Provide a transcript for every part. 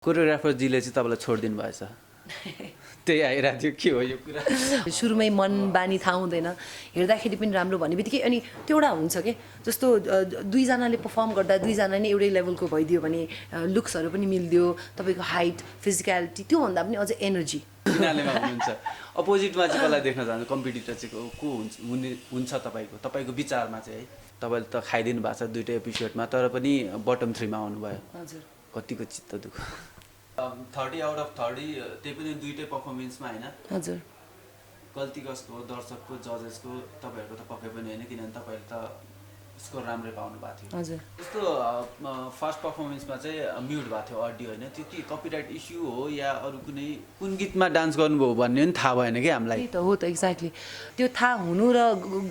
कोरियोग्राफरजीले चाहिँ तपाईँलाई छोडिदिनु भएछ त्यही आइरहेको थियो के हो यो कुरा सुरुमै मन बानी थाहा हुँदैन हेर्दाखेरि पनि राम्रो भन्ने बित्तिकै अनि त्यो एउटा हुन्छ के जस्तो दुईजनाले पर्फर्म गर्दा दुईजना नै एउटै लेभलको भइदियो भने लुक्सहरू पनि मिल्दियो तपाईँको हाइट फिजिकलिटी त्योभन्दा पनि अझै एनर्जी फिनालेमा हुनुहुन्छ अपोजिटमा चाहिँ कसलाई देख्न चाहन्छ कम्पिटिटर चाहिँ को हुन्छ तपाईँको विचारमा चाहिँ है तपाईँले त खाइदिनु भएको छ दुईटै एपिसोडमा तर पनि बटम 3 मा आउनुभयो हजुर कतिको चित्त दुःख 30 आउट अफ 30 त्यही पनि दुईटै पर्फर्मेन्समा होइन हजुर गल्ती कसको हो दर्शकको जजेसको तपाईँहरूको त पक्कै पनि होइन किनभने तपाईँले त स्कोर राम्रै पाउनु भएको थियो हजुर जस्तो फर्स्ट पर्फर्मेन्समा चाहिँ म्युट भएको थियो अडियो होइन त्यो के कपिराइट इस्यु हो या अरू कुन गीतमा डान्स गर्नुभयो भन्ने पनि थाहा भएन कि हामीलाई त्यही त हो त एक्ज्याक्टली त्यो थाहा हुनु र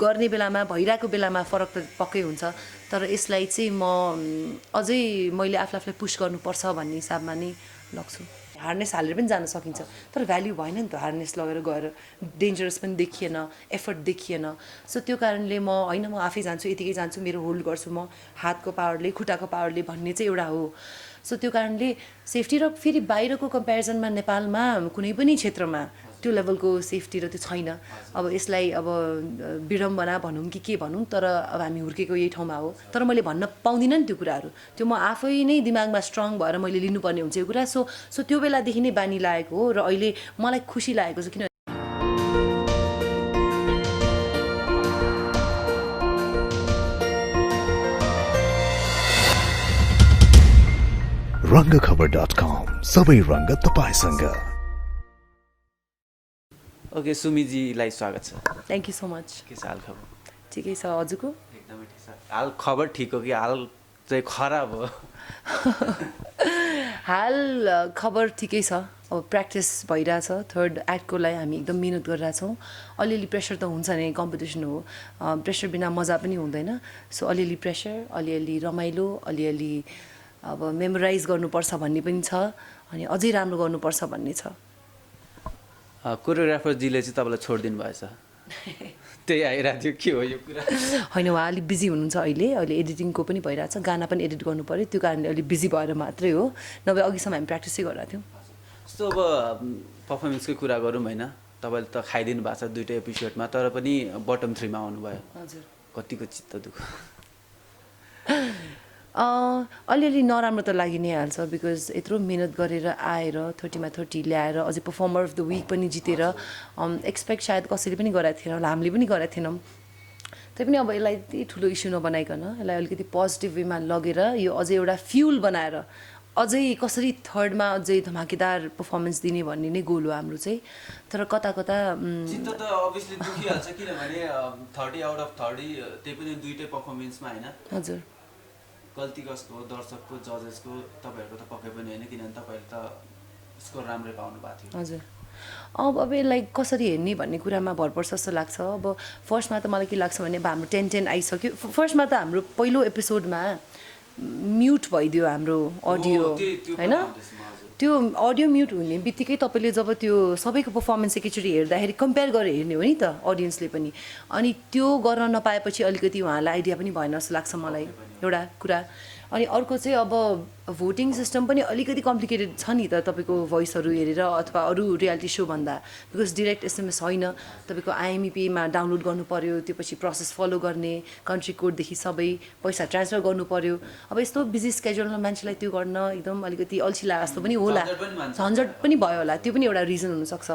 गर्ने बेलामा भइरहेको बेलामा फरक त पक्कै हुन्छ तर यसलाई चाहिँ म अझै मैले आफूलाई पुस गर्नुपर्छ भन्ने हिसाबमा नै लग्छु हार्नेस हालेर पनि जान सकिन्छ तर भ्याल्यु भएन नि त हार्नेस लगेर गएर डेन्जरस पनि देखिएन एफर्ट देखिएन सो त्यो कारणले म आफै जान्छु यतिकै जान्छु मेरो होल्ड गर्छु म हातको पावरले खुट्टाको पावरले भन्ने चाहिँ एउटा हो सो त्यो कारणले सेफ्टी र फेरि बाहिरको कम्पेरिजनमा नेपालमा कुनै पनि क्षेत्रमा त्यो लेभलको सेफ्टी र त्यो छैन अब यसलाई अब विडम्बना भनौँ कि के भनौँ तर अब हामी हुर्केको यही ठाउँमा हो तर मैले भन्न पाउँदिनँ नि त्यो कुराहरू त्यो म आफै नै दिमागमा स्ट्रङ भएर मैले लिनुपर्ने हुन्छ यो कुरा सो त्यो बेलादेखि नै बानी लागेको हो र अहिले मलाई खुसी लागेको छ किन रङ्गखबर.com सबै रङ्ग तपाईसँग ओके सुमीजीलाई स्वागत छ थ्याङ्क यू सो मच के छ हाल खबर ठिकै छ हजुरको एकदमै ठिक छ हाल खबर ठिक हो कि हाल चाहिँ खराब हो हाल खबर ठिकै छ अब प्र्याक्टिस भइरहेछ थर्ड एक्टको लागि हामी एकदम मिहिनेत गरिरहेछौँ अलिअलि प्रेसर त हुन्छ नि कम्पिटिसन हो प्रेसर बिना मजा पनि हुँदैन सो अलिअलि प्रेसर अलिअलि रमाइलो अलिअलि अब मेमोराइज गर्नुपर्छ भन्ने पनि छ अनि अझै राम्रो गर्नुपर्छ भन्ने छ कोरियोग्राफरजीले चाहिँ तपाईँलाई छोडिदिनु भएछ त्यही आइरहेको थियो के हो यो कुरा होइन उहाँ अलिक बिजी हुनुहुन्छ अहिले एडिटिङको पनि भइरहेछ गाना पनि एडिट गर्नु पऱ्यो त्यो कारणले अलिक बिजी भएर मात्रै हो नभए अघिसम्म हामी प्र्याक्टिसै गरिरहेको थियौँ जस्तो अब पर्फर्मेन्सकै कुरा गरौँ होइन तपाईँले त खाइदिनु भएको छ दुईटै एपिसोडमा तर पनि बटम 3 मा आउनुभयो हजुर कतिको चित्त दुःख अलिअलि नराम्रो त लागि नै हाल्छ बिकज यत्रो मिहिनेत गरेर आएर 30 मा 30 ल्याएर अझै पर्फर्मर अफ द विक पनि जितेर एक्सपेक्ट सायद कसैले पनि गरेको थिएन होला हामीले पनि गरेको थिएनौँ त्यही पनि अब यसलाई यति ठुलो इस्यु नबनाइकन यसलाई अलिकति पोजिटिभ वेमा लगेर यो अझै एउटा फ्युल बनाएर अझै कसरी थर्डमा अझै धमाकेदार पर्फर्मेन्स दिने भन्ने नै गोल हो हाम्रो चाहिँ तर कता चित्त त अभियसली दुखिहाल्छ किनभने 30 आउट अफ 30 त्यही पनि दुईटै पर्फर्मेन्समा होइन हजुर गल्ती कसको हो दर्शकको जजेसको तपाईँहरूको त पक्कै पनि होइन किनभने तपाईँले त स्कोर राम्रै पाउनु भएको थियो हजुर अब यसलाई कसरी हेर्ने भन्ने कुरामा भर पर्छ जस्तो लाग्छ अब फर्स्टमा त मलाई के लाग्छ भने अब हाम्रो 10-10 आइसक्यो फर्स्टमा त हाम्रो पहिलो एपिसोडमा म्युट भइदियो हाम्रो अडियो होइन त्यो अडियो म्युट हुने बित्तिकै तपाईँले जब त्यो सबैको पर्फर्मेन्स एकैचोटि हेर्दाखेरि कम्पेयर गरेर हेर्ने हो नि त अडियन्सले पनि अनि त्यो गर्न नपाएपछि अलिकति उहाँलाई आइडिया पनि भएन जस्तो लाग्छ मलाई एउटा कुरा अनि अर्को चाहिँ अब भोटिङ सिस्टम पनि अलिकति कम्प्लिकेटेड छ नि त तपाईँको भोइसहरू हेरेर अथवा अरू रियालिटी सो भन्दा बिकज डिरेक्ट एसएमएस होइन तपाईँको आइएमइपीमा डाउनलोड गर्नु पऱ्यो त्यो पछि प्रोसेस फलो गर्ने कन्ट्री कोडदेखि सबै पैसा ट्रान्सफर गर्नु पऱ्यो अब यस्तो बिजी स्केड्युलमा मान्छेलाई त्यो गर्न एकदम अलिकति अल्छी लागे जस्तो पनि होला झन्झट पनि भयो होला त्यो पनि एउटा रिजन हुनसक्छ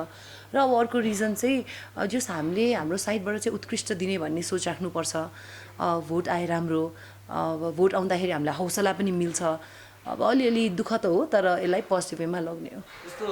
र अब अर्को रिजन चाहिँ जस हामीले हाम्रो साइडबाट चाहिँ उत्कृष्ट दिने भन्ने सोच राख्नुपर्छ भोट आए राम्रो अब भोट आउँदाखेरि हामीलाई हौसला पनि मिल्छ अब अलिअलि दुःख त हो तर यसलाई पोजिटिभ वेमा लग्ने हो जस्तो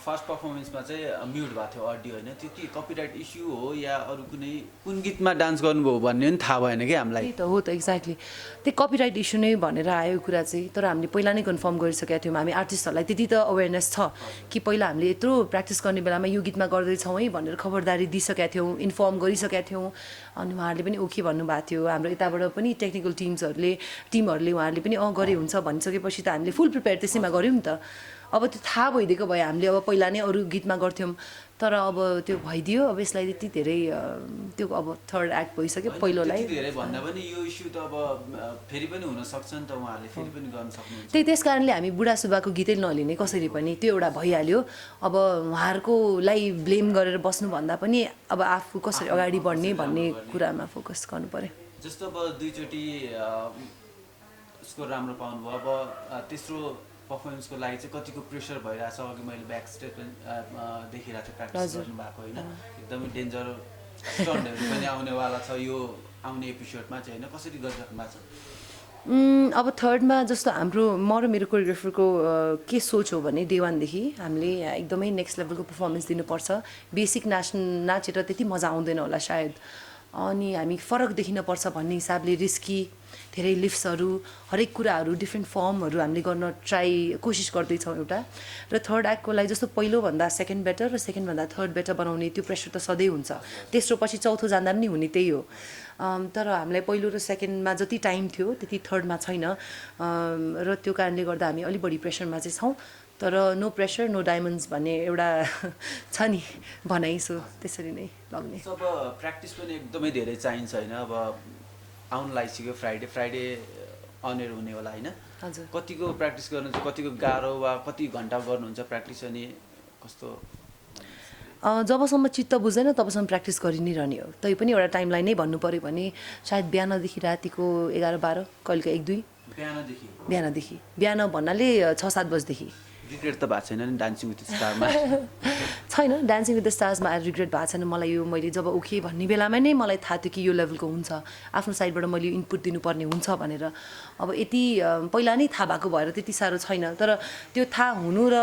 फर्स्ट पर्फर्मेन्समा चाहिँ म्युट भएको थियो अडियो होइन त्यो के कपिराइट इस्यु हो या अरू कुन गीतमा डान्स गर्नुभयो भन्ने पनि थाहा भएन कि हामीलाई त्यही त हो त एक्ज्याक्टली त्यो कपिराइट इस्यु नै भनेर आयो कुरा चाहिँ तर हामीले पहिला नै कन्फर्म गरिसकेका थियौँ हामी आर्टिस्टहरूलाई त्यति त अवेरनेस छ कि पहिला हामीले यत्रो प्र्याक्टिस गर्ने बेलामा यो गीतमा गर्दैछौँ है भनेर खबरदारी दिइसकेका थियौँ इन्फर्म गरिसकेका थियौँ अनि उहाँहरूले पनि ओके भन्नुभएको थियो हाम्रो यताबाट पनि टेक्निकल टिमहरूले उहाँहरूले पनि गरे हुन्छ भनिसकेपछि त हामीले फुल प्रिपेयर त्यसैमा गऱ्यौँ नि त अब त्यो थाहा भइदिएको भए हामीले अब पहिला नै अरू गीतमा गर्थ्यौँ तर अब त्यो भइदियो अब यसलाई त्यति धेरै त्यो अब थर्ड एक्ट भइसक्यो पहिलोलाई त्यति धेरै भन्दा पनि यो इस्यु त अब फेरि पनि हुन सक्छ नि त उहाँहरूले फेरि पनि गर्न सक्नुहुन्छ त्यस कारणले हामी बुढा सुब्बाको गीतै नलिने कसरी पनि त्यो एउटा भइहाल्यो अब उहाँहरूकोलाई ब्लेम गरेर बस्नुभन्दा पनि अब आफू कसरी अगाडि बढ्ने भन्ने कुरामा फोकस गर्नु पर्यो जस्तो अब दुईचोटि उसको राम्रो पाउनुभयो अब तेस्रो पर्फर्मेन्सको लागि चाहिँ कतिको प्रेसर भइरहेछ अघि मैले ब्याक स्टेज पनि देखिरहेको थिएँ प्र्याक्टिस गर्नुभएको होइन एकदमै डेन्जर स्टन्टहरू पनि आउनेवाला छ यो आउने एपिसोडमा चाहिँ होइन कसरी गरिराख्नु भएको छ अब थर्डमा जस्तो हाम्रो म र मेरो कोरियोग्राफरको के सोच हो भने डे वानदेखि हामीले एकदमै नेक्स्ट लेभलको पर्फर्मेन्स दिनुपर्छ बेसिक नाचेर त्यति मजा आउँदैन होला सायद अनि हामी फरक देखिनुपर्छ भन्ने हिसाबले रिस्की धेरै लिफ्ट्सहरू हरेक कुराहरू डिफ्रेन्ट फर्महरू हामीले गर्न कोसिस गर्दैछौँ एउटा र थर्ड एक्टको लागि जस्तो पहिलोभन्दा सेकेन्ड बेटर र सेकेन्डभन्दा थर्ड बेटर बनाउने त्यो प्रेसर त सधैँ हुन्छ तेस्रो पछि चौथो जाँदा पनि हुने त्यही हो तर हामीलाई पहिलो र सेकेन्डमा जति टाइम थियो त्यति थर्डमा छैन र त्यो कारणले गर्दा हामी अलिक बढी प्रेसरमा चाहिँ छौँ तर नो प्रेसर नो डायमन्ड्स भन्ने एउटा छ नि भनाइ सो त्यसरी नै लग्ने अब प्र्याक्टिस पनि एकदमै धेरै चाहिन्छ होइन अब आउनु लागिसक्यो फ्राइडे अनएयर हुने होला होइन हजुर कतिको प्र्याक्टिस गर्नुहुन्छ कतिको गाह्रो वा कति घन्टा गर्नुहुन्छ प्र्याक्टिस अनि कस्तो जबसम्म चित्त बुझ्दैन तबसम्म प्र्याक्टिस गरि नै रहने हो तै पनि एउटा टाइमलाइन नै भन्नु पऱ्यो भने सायद बिहानदेखि रातिको 11-12 कहिलेको 1-2 बिहानदेखि बिहान भन्नाले 6-7 बजेदेखि रिग्रेट त भएको छैन नि डान्सिङ विथ स्टारमा छैन डान्सिङ विथ द स्टार्समा रिग्रेट भएको छैन मलाई यो मैले जब उखे भन्ने बेलामा नै मलाई थाहा थियो कि यो लेभलको हुन्छ आफ्नो साइडबाट मैले यो इनपुट दिनुपर्ने हुन्छ भनेर अब यति पहिला नै थाहा भएको भएर त्यति साह्रो छैन तर त्यो थाहा हुनु र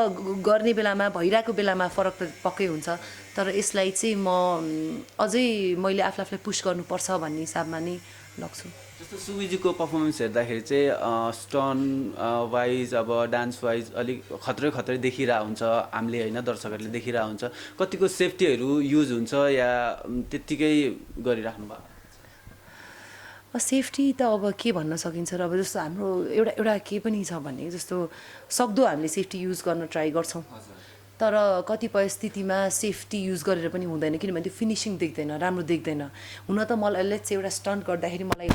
गर्ने बेलामा भइरहेको बेलामा फरक त पक्कै हुन्छ तर यसलाई चाहिँ म अझै मैले आफूलाई पुस गर्नुपर्छ भन्ने हिसाबमा नै लग्छु जस्तो सुमिजीको पर्फर्मेन्स हेर्दाखेरि चाहिँ स्टन वाइज अब डान्स वाइज अलिक खत्रै देखिरहेको हुन्छ हामीले होइन दर्शकहरूले देखिरहेको हुन्छ कतिको सेफ्टीहरू युज हुन्छ या त्यत्तिकै गरिराख्नु भएको सेफ्टी त अब के भन्न सकिन्छ र अब जस्तो हाम्रो एउटा के पनि छ भने जस्तो सक्दो हामीले सेफ्टी युज गर्न ट्राई गर्छौँ तर कतिपय स्थितिमा सेफ्टी युज गरेर पनि हुँदैन किनभने त्यो फिनिसिङ देख्दैन राम्रो देख्दैन हुन त मलाई लेट्स एउटा स्टन्ट गर्दाखेरि मलाई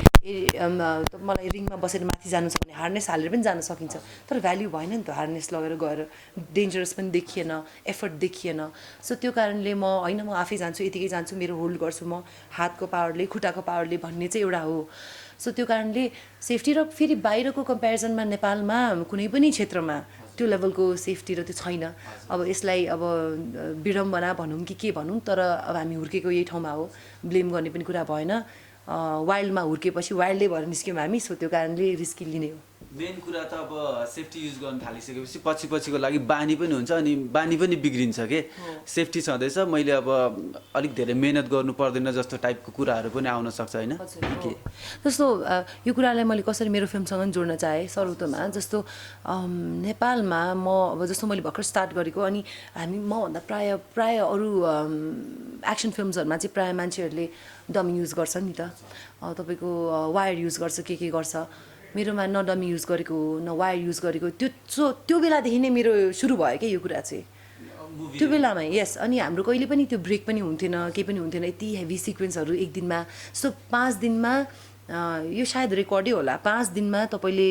रिङमा बसेर माथि जानु छ भने हार्नेस हालेर पनि जान सकिन्छ तर भ्याल्यु भएन नि त हार्नेस लगेर गएर डेन्जरस पनि देखिएन एफर्ट देखिएन सो त्यो कारणले म आफै जान्छु यतिकै जान्छु मेरो होल्ड गर्छु म हातको पावरले खुट्टाको पावरले भन्ने चाहिँ एउटा हो सो त्यो कारणले सेफ्टी र फेरि बाहिरको कम्पेरिजनमा नेपालमा कुनै पनि क्षेत्रमा त्यो लेभलको सेफ्टी र त्यो छैन अब यसलाई अब विडम्बना भनौँ कि के भनौँ तर अब हामी हुर्केको यही ठाउँमा हो ब्लेम गर्ने पनि कुरा भएन वाइल्डमा हुर्केपछि वाइल्डै भएर निस्क्यौँ हामी सो त्यो कारणले रिस्क लिने हो मेन कुरा त अब सेफ्टी युज गर्न थालिसकेपछि पछिको लागि बानी पनि हुन्छ अनि बानी पनि बिग्रिन्छ के सेफ्टी छँदैछ मैले अब अलिक धेरै मेहनत गर्नु पर्दैन जस्तो टाइपको कुराहरू पनि आउन सक्छ होइन जस्तो यो कुरालाई मैले कसरी मेरो फिल्मसँग जोड्न चाहेँ सर्वोत्तमा जस्तो नेपालमा म अब जस्तो मैले भर्खर स्टार्ट गरेको अनि मभन्दा प्राय अरू एक्सन फिल्मसहरूमा चाहिँ प्राय मान्छेहरूले डमी युज गर्छ नि त तपाईँको वायर युज गर्छ के गर्छ मेरोमा न डमी युज गरेको न वायर युज गरेको त्यो बेलादेखि नै मेरो सुरु भयो क्या यो कुरा चाहिँ त्यो बेलामा यस अनि हाम्रो कहिले पनि त्यो ब्रेक पनि हुन्थेन केही पनि हुन्थेन यति हेभी सिक्वेन्सहरू एक दिनमा सो 5 दिनमा यो सायद रेकर्डै होला 5 दिनमा तपाईँले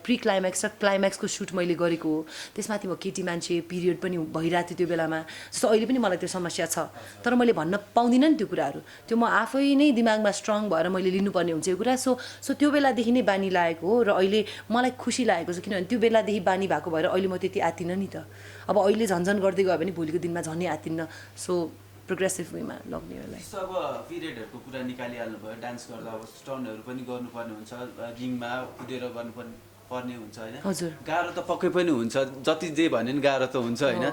प्री क्लाइम्याक्स र क्लाइम्याक्सको सुट मैले गरेको हो त्यसमाथि म केटी मान्छे पिरियड पनि भइरहेको थियो त्यो बेलामा जस्तो अहिले पनि मलाई त्यो समस्या छ तर मैले भन्न पाउँदिनँ नि त्यो कुराहरू त्यो म आफै नै दिमागमा स्ट्रङ भएर मैले लिनुपर्ने हुन्छ यो कुरा सो त्यो बेलादेखि नै बानी लागेको हो र अहिले मलाई खुसी लागेको छ किनभने त्यो बेलादेखि बानी भएको भएर अहिले म त्यति आत्तिनँ नि त अब अहिले झन्झन गर्दै गयो भने भोलिको दिनमा झनै आत्तिन्न सो प्रोग्रेसिभ वेमा लग्ने होला अब पिरियडहरूको कुरा निकालिहाल्नु भयो डान्स गर्दा अब स्टन्टहरू पनि गर्नुपर्ने हुन्छ रिङमा कुदेर गर्नुपर्ने हुन्छ होइन हजुर गाह्रो त पक्कै पनि हुन्छ जति जे भने नि गाह्रो त हुन्छ होइन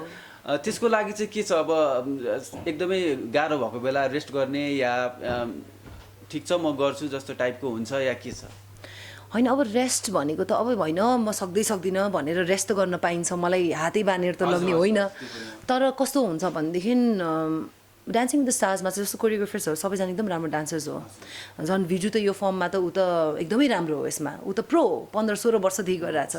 त्यसको लागि चाहिँ के छ अब एकदमै गाह्रो भएको बेला रेस्ट गर्ने या ठिक छ म गर्छु जस्तो टाइपको हुन्छ या के छ होइन अब रेस्ट भनेको त अब होइन म सक्दिनँ भनेर रेस्ट त गर्न पाइन्छ मलाई हातै बाँधेर त लग्ने होइन तर कस्तो हुन्छ भनेदेखि डान्सिङ द स्टार्समा चाहिँ जस्तो कोरियोग्राफर्सहरू सबैजना एकदम राम्रो डान्सर्स हो झन् भिजु त यो फर्ममा त ऊ त एकदमै राम्रो हो यसमा ऊ त प्रो 15-16 वर्षदेखि गरिरहेछ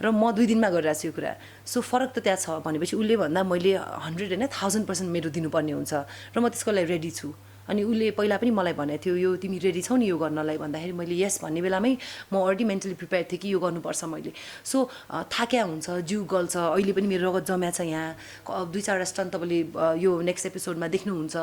र म 2 दिनमा गरिरहेको छु यो कुरा सो फरक त त्यहाँ छ भनेपछि उसले भन्दा मैले 100 होइन 1000% मेरो दिनुपर्ने हुन्छ र म त्यसको लागि रेडी छु अनि उसले पहिला पनि मलाई भनेको थियो यो तिमी रेडी छौ नि यो गर्नलाई भन्दाखेरि मैले यस भन्ने बेलामै म अलरेडी मेन्टली प्रिपेयर थिएँ कि यो गर्नुपर्छ मैले सो थाक्या हुन्छ जिउ गल्छ अहिले पनि मेरो रगत जम्या छ यहाँ 2-4 स्टन तपाईँले यो नेक्स्ट एपिसोडमा देख्नुहुन्छ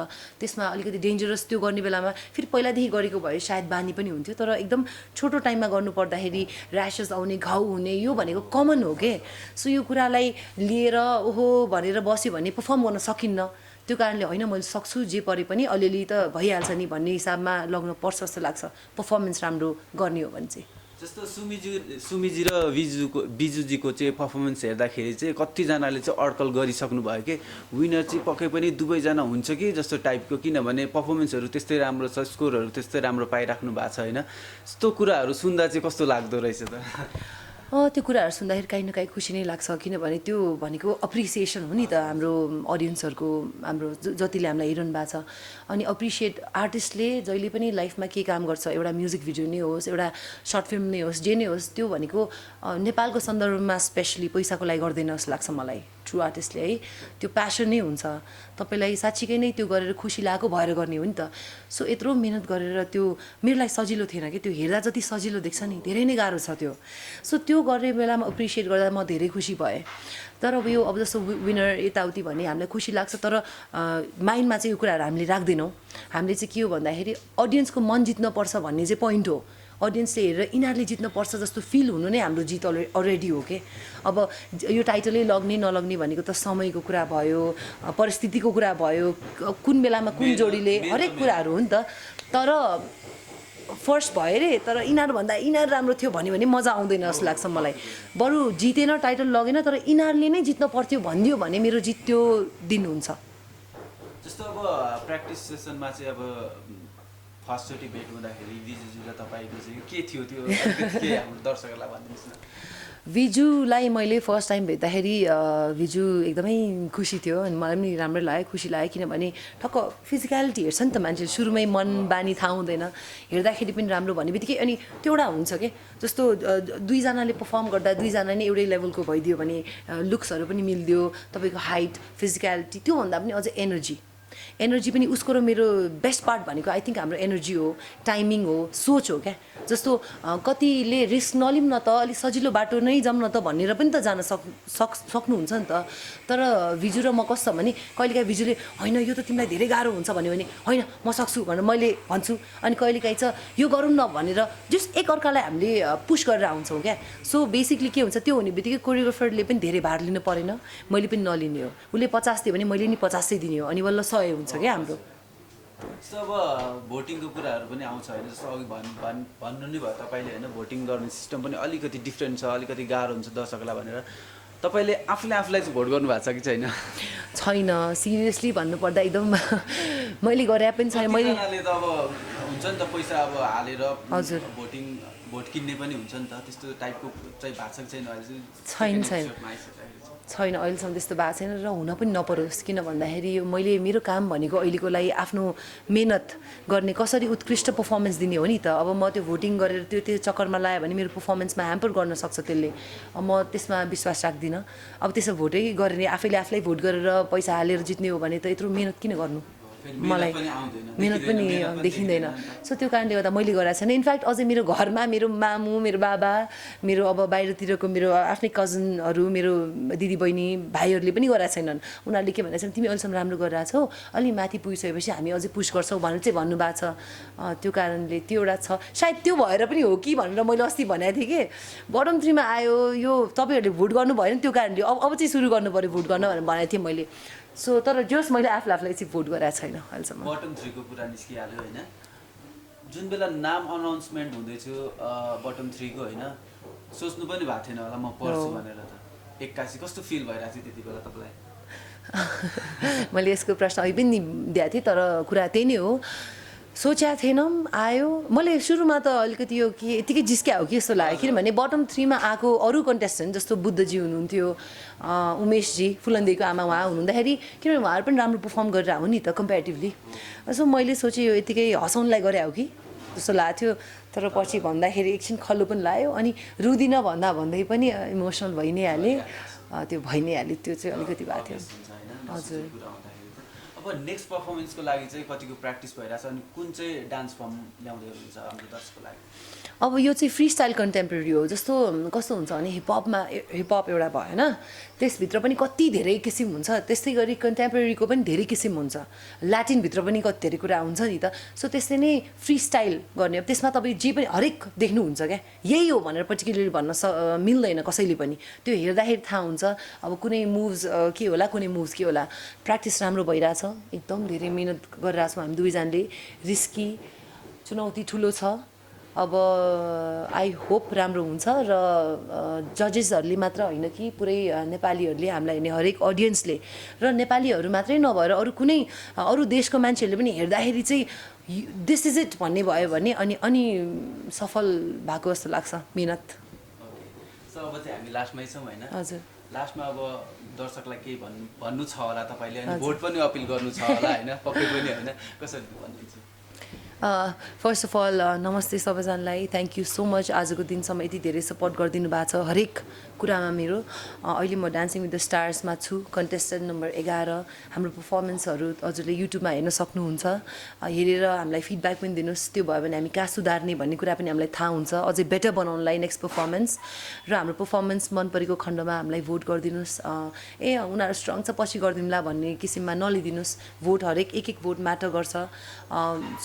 त्यसमा अलिकति डेन्जरस त्यो गर्ने बेलामा फेरि पहिलादेखि गरेको भए सायद बानी पनि हुन्थ्यो तर एकदम छोटो टाइममा गर्नु पर्दाखेरि ऱ्यासेस आउने घाउ हुने यो भनेको कमन हो के सो यो कुरालाई लिएर ओहो भनेर बस्यो भने पर्फर्म गर्न सकिन्न त्यो कारणले होइन मैले सक्छु जे परे पनि अलिअलि त भइहाल्छ नि भन्ने हिसाबमा लग्न पर्छ जस्तो लाग्छ पर्फर्मेन्स राम्रो गर्ने हो भने चाहिँ जस्तो सुमिजी र बिजुजीको चाहिँ पर्फर्मेन्स हेर्दाखेरि चाहिँ कतिजनाले चाहिँ अड्कल गरिसक्नु भयो कि विनर चाहिँ पक्कै पनि दुवैजना हुन्छ कि जस्तो टाइपको किनभने पर्फर्मेन्सहरू त्यस्तै राम्रो छ स्कोरहरू त्यस्तै राम्रो पाइराख्नु भएको छ होइन यस्तो कुराहरू सुन्दा चाहिँ कस्तो लाग्दो रहेछ त त्यो कुराहरू सुन्दाखेरि काहीँ न काहीँ खुसी नै लाग्छ किनभने त्यो भनेको अप्रिसिएसन हो नि त हाम्रो अडियन्सहरूको हाम्रो जतिले हामीलाई हेरिरहनु भएको छ अनि अप्रिसिएट आर्टिस्टले जहिले पनि लाइफमा के काम गर्छ एउटा म्युजिक भिडियो नै होस् एउटा सर्ट फिल्म नै होस् जे नै होस् त्यो भनेको नेपालको सन्दर्भमा स्पेसली पैसाको लागि गर्दैन जस्तो लाग्छ मलाई ट्रु आर्टिस्टले है त्यो प्यासन नै हुन्छ तपाईँलाई साँच्चीकै नै त्यो गरेर खुसी लागेको भएर गर्ने हो नि त सो यत्रो मिहिनेत गरेर त्यो मेरो लागि सजिलो थिएन कि त्यो हेर्दा जति सजिलो देख्छ नि धेरै नै गाह्रो छ त्यो सो त्यो गर्ने बेलामा एप्रिसिएट गर्दा म धेरै खुसी भएँ तर अब यो अब जस्तो विनर यताउति भन्ने हामीलाई खुसी लाग्छ तर माइन्डमा चाहिँ यो कुराहरू हामीले राख्दैनौँ हामीले चाहिँ के हो भन्दाखेरि अडियन्सको मन जित्नुपर्छ भन्ने चाहिँ पोइन्ट हो अडियन्सले हेरेर यिनीहरूले जित्नुपर्छ जस्तो फिल हुनु नै हाम्रो जित अलरेडी हो के अब यो टाइटलै लग्ने नलग्ने भनेको त समयको कुरा भयो परिस्थितिको कुरा भयो कुन बेलामा कुन जोडीले हरेक कुराहरू हो नि त तर फर्स्ट भयो अरे तर यिनीहरूभन्दा यिनीहरू राम्रो थियो भन्यो भने मजा आउँदैन जस्तो लाग्छ मलाई बरु जितेन टाइटल लगेन तर यिनीहरूले नै जित्न पर्थ्यो भनिदियो भने मेरो जित त्यो दिन हुन्छ जस्तो अब प्र्याक्टिस सेसनमा चाहिँ अब फर्स्टचोटि भेट हुँदाखेरि विजुजी र तपाईँको चाहिँ के थियो त्यो के हाम्रो दर्शकहरूलाई भनिदिनुहोस् न विजुलाई मैले फर्स्ट टाइम भेट्दाखेरि विजु एकदमै खुसी थियो अनि मलाई पनि राम्रै लाग्यो खुसी लाग्यो किनभने ठक्क फिजिकलिटी हेर्छ नि त मान्छे सुरुमै मन बानी थाहा हुँदैन हेर्दाखेरि पनि राम्रो भन्ने बित्तिकै अनि त्यो एउटा हुन्छ कि जस्तो दुईजनाले पर्फर्म गर्दा दुईजना नै एउटै लेभलको भइदियो भने लुक्सहरू पनि मिल्दियो तपाईँको हाइट फिजिकलिटी त्योभन्दा पनि अझै एनर्जी पनि उसको र मेरो बेस्ट पार्ट भनेको आई थिङ्क हाम्रो एनर्जी हो टाइमिङ हो सोच हो क्या जस्तो कतिले रिस्क नलिउँ न त अलिक सजिलो बाटो नै जाऊँ न त भनेर पनि त जान सक्नुहुन्छ नि त तर विजु र म कस्तो भने कहिलेकाहीँ विजुले होइन यो त तिमीलाई धेरै गाह्रो हुन्छ भन्यो भने होइन म सक्छु भनेर मैले भन्छु अनि कहिलेकाहीँ चाहिँ यो गरौँ न भनेर जस्ट एकअर्कालाई हामीले पुस गरेर आउँछौँ क्या सो बेसिकली के हुन्छ त्यो हुने बित्तिकै कोरियोग्राफरले पनि धेरै भार लिनु परेन मैले पनि नलिने हो उसले 50 दियो भने मैले नि 50 दिने हो अनि बल्ल 100 हुन्छ क्या हाम्रो जस्तो अब भोटिङको कुराहरू पनि आउँछ होइन जस्तो अघि भन्नु नै भयो तपाईँले होइन भोटिङ गर्ने सिस्टम पनि अलिकति डिफ्रेन्ट छ अलिकति गाह्रो हुन्छ दर्शकलाई भनेर तपाईँले आफूलाई चाहिँ भोट गर्नुभएको छ कि छैन सिरियसली भन्नुपर्दा एकदम मैले गरे पनि छैन मैले त अब हुन्छ नि त पैसा अब हालेर हजुर भोट किन्ने पनि हुन्छ नि त त्यस्तो टाइपको चाहिँ भएको छैन अहिलेसम्म त्यस्तो भएको छैन र हुन पनि नपरोस् किन भन्दाखेरि मैले मेरो काम भनेको अहिलेको लागि आफ्नो मेहनत गर्ने कसरी उत्कृष्ट पर्फर्मेन्स दिने हो नि त अब म त्यो भोटिङ गरेर त्यो चक्करमा लायो भने मेरो पर्फर्मेन्समा ह्याम्पर गर्न सक्छ त्यसले म त्यसमा विश्वास राख्दिनँ अब त्यसो भोटै गरेर आफैलाई भोट गरेर पैसा हालेर जित्ने हो भने त यत्रो मेहनत किन गर्नु मलाई मेहनत पनि देखिँदैन सो त्यो कारणले गर्दा मैले गरेको छैन इनफ्याक्ट अझै मेरो घरमा मेरो मामु मेरो बाबा मेरो अब बाहिरतिरको मेरो आफ्नै कजनहरू मेरो दिदीबहिनी भाइहरूले पनि गरेका छैनन् उनीहरूले के भनेको छन् तिमी अहिलेसम्म राम्रो गरिरहेछौ अलि माथि पुगिसकेपछि हामी अझै पुस गर्छौँ भनेर चाहिँ भन्नुभएको छ त्यो कारणले त्यो एउटा छ सायद त्यो भएर पनि हो कि भनेर मैले अस्ति भनेको थिएँ कि बटम 3 मा आयो यो तपाईँहरूले भोट गर्नु भएन त्यो कारणले अब चाहिँ सुरु गर्नु पऱ्यो भोट गर्न भनेर भनेको थिएँ मैले सो तर जस मैले आफूलाई चाहिँ भोट गराएको छैन अहिलेसम्म बटम 3 को कुरा निस्किहाल्यो होइन जुन बेला नाम अनाउन्समेन्ट हुँदैथ्यो बटम 3 को होइन सोच्नु पनि भएको थिएन होला म पढ्छु भनेर त एक्कासी कस्तो फिल भइरहेको थियो त्यति बेला तपाईँलाई मैले यसको प्रश्न अघि पनि दिएको थिएँ तर कुरा त्यही नै हो सोचेको थिएनौँ आयो मैले सुरुमा त अलिकति यो के यतिकै जिस्क्या हो कि जस्तो लाग्यो किनभने बटम 3 मा आएको अरू कन्टेस्टेन्ट जस्तो बुद्धजी हुनुहुन्थ्यो उमेशजी फुलन्देहीको आमा उहाँ हुनुहुँदाखेरि किनभने उहाँहरू पनि राम्रो पर्फर्म गरेर हो नि त कम्पेरिटिभली सो मैले सोचेँ यो यतिकै हँसाउनलाई गरे हो कि जस्तो लाग्थ्यो तर पछि भन्दाखेरि एकछिन खल्लो पनि लाग्यो अनि रुदिनँ भन्दै पनि इमोसनल भइ नै हालेँ त्यो भइ नै हाल्यो त्यो चाहिँ अलिकति भएको थियो हजुर अब नेक्स्ट पर्फर्मेन्सको लागि चाहिँ कतिको प्र्याक्टिस भइरहेछ अनि कुन चाहिँ डान्स फर्म ल्याउँदै हुनुहुन्छ हाम्रो दर्शकको लागि अब यो चाहिँ फ्री स्टाइल कन्टेम्पोरेरी हो जस्तो कस्तो हुन्छ भने हिपहप एउटा भयो होइन त्यसभित्र पनि कति धेरै किसिम हुन्छ त्यस्तै गरी कन्टेम्पोरेरीको पनि धेरै किसिम हुन्छ ल्याटिनभित्र पनि कति धेरै कुरा हुन्छ नि त सो त्यस्तै नै फ्री स्टाइल गर्ने अब त्यसमा तपाईँ जे पनि हरेक देख्नुहुन्छ क्या यही हो भनेर पर्टिकुलरली भन्न मिल्दैन कसैले पनि त्यो हेर्दाखेरि थाहा हुन्छ अब कुनै मुभ्स के होला कुनै मुभ्स के होला प्र्याक्टिस राम्रो भइरहेछ एकदम धेरै मिहिनेत गरिरहेछौँ हामी दुवैजनाले रिस्की चुनौती ठुलो छ अब आई होप राम्रो हुन्छ र जजेसहरूले मात्र होइन कि पुरै नेपालीहरूले हामीलाई हेर्ने हरेक अडियन्सले र नेपालीहरू मात्रै नभएर अरू देशको मान्छेहरूले पनि हेर्दाखेरि चाहिँ दिस इज इट भन्ने भयो भने अनि सफल भएको जस्तो लाग्छ मिहिनेत सो अब चाहिँ हामी लास्टमै छौँ होइन हजुर लास्टमा अब दर्शकलाई केही भन्नु छ होला तपाईँले अनि भोट पनि अपिल गर्नु छ होला होइन पक्कै पनि होइन कसरी भनिदिन्छु फर्स्ट अफ अल नमस्ते सबैजनालाई थ्याङ्क यू सो मच आजको दिनसम्म यति धेरै सपोर्ट गरिदिनु भएको छ हरेक कुरामा मेरो अहिले म डान्सिङ विथ द स्टार्समा छु कन्टेस्टेन्ट नम्बर 11 हाम्रो पर्फर्मेन्सहरू हजुरले युट्युबमा हेर्न सक्नुहुन्छ हेरेर हामीलाई फिडब्याक पनि दिनुहोस् त्यो भयो भने हामी कहाँ सुधार्ने भन्ने कुरा पनि हामीलाई थाहा हुन्छ अझै बेटर बनाउनलाई नेक्स्ट पर्फर्मेन्स र हाम्रो पर्फर्मेन्स मन परेको खण्डमा हामीलाई भोट गरिदिनुहोस् उनीहरू स्ट्रङ छ पछि गरिदिउँला भन्ने किसिममा नलिदिनुहोस् भोट हरेक एक भोट म्याटर गर्छ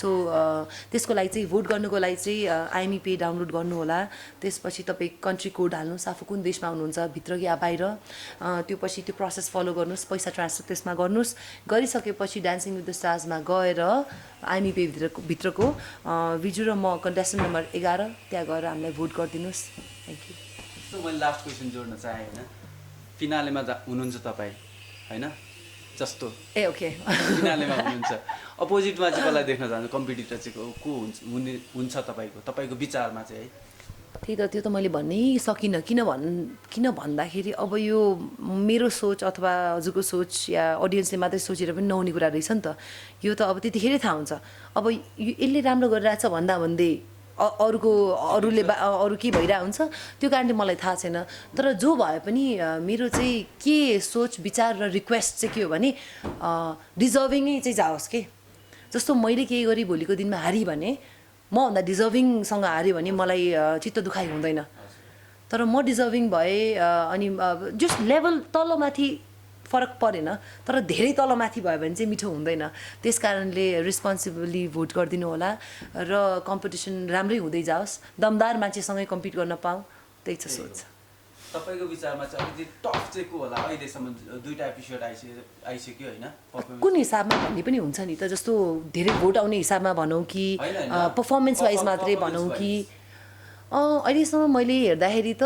सो त्यसको लागि चाहिँ भोट गर्नुको लागि चाहिँ आइएमई पे डाउनलोड गर्नु होला त्यसपछि तपाईँ कन्ट्री कोड हाल्नुहोस् आफू कुन देशमा हुनुहुन्छ भित्र या बाहिर त्यो पछि त्यो प्रोसेस फलो गर्नुहोस् पैसा ट्रान्सफर त्यसमा गर्नुहोस् गरिसकेपछि डान्सिङ विथ द स्टार्समा गएर आइएमई पे भित्रको विजु र म कन्टेस्टेन्ट नम्बर 11 त्यहाँ गएर हामीलाई भोट गरिदिनुहोस् थ्याङ्क यू सो मैले लास्ट क्वेसन जोड्न चाहेँ होइन फिनालेमा हुनुहुन्छ तपाईँ होइन जस्तो ओके फिनालेमा हुनुहुन्छ अपोजिटमा चाहिँ कसलाई देख्न चाहन्छु कम्पिटिटर चाहिँ को हुन्छ तपाईँको विचारमा चाहिँ है त्यही त त्यो त मैले भन्नै सकिनँ किन भन्दाखेरि अब यो मेरो सोच अथवा हजुरको सोच या अडियन्सले मात्रै सोचेर पनि नहुने कुरा रहेछ नि त यो त अब त्यतिखेरै थाहा हुन्छ अब यसले राम्रो गरिरहेछ भन्दै अरू के भइरहेको हुन्छ त्यो कारणले मलाई थाहा छैन तर जो भए पनि मेरो चाहिँ के सोच विचार र रिक्वेस्ट चाहिँ के हो भने डिजर्भिङै चाहिँ जाओस् के जस्तो मैले केही गरी भोलिको दिनमा हारी भने मभन्दा डिजर्भिङसँग हाऱ्यो भने मलाई चित्त दुखाइ हुँदैन तर म डिजर्भिङ भए अनि जस्ट लेभल तलमाथि फरक परेन तर धेरै तलमाथि भयो भने चाहिँ मिठो हुँदैन त्यस कारणले रेस्पोन्सिबली भोट गरिदिनु होला र कम्पिटिसन राम्रै हुँदै जाओस् दमदार मान्छेसँगै कम्पिट गर्न पाऊँ त्यही छ सोच तपाईँको विचारमा चाहिँ अलिकति टफ चाहिँ को होला अहिलेसम्म 2टा एपिसोड आइसक्यो होइन कुन हिसाबमा भन्ने पनि हुन्छ नि त जस्तो धेरै भोट आउने हिसाबमा भनौँ कि पर्फर्मेन्स वाइज मात्रै भनौँ कि अहिलेसम्म मैले हेर्दाखेरि त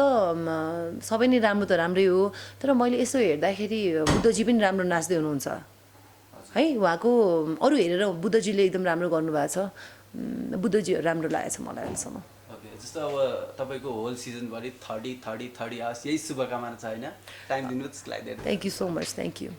सबै नै राम्रो त राम्रै हो तर मैले यसो हेर्दाखेरि बुद्धजी पनि राम्रो नाच्दै हुनुहुन्छ है उहाँको अरू हेरेर बुद्धजीले एकदम राम्रो गर्नुभएको छ बुद्धजीहरू राम्रो लागेको छ मलाई अहिलेसम्म जस्तो अब तपाईँको होल सिजनभरि 30 आओस् यही शुभकामना छ होइन टाइम दिनुहोस् त्यसको लागि thank you so much thank you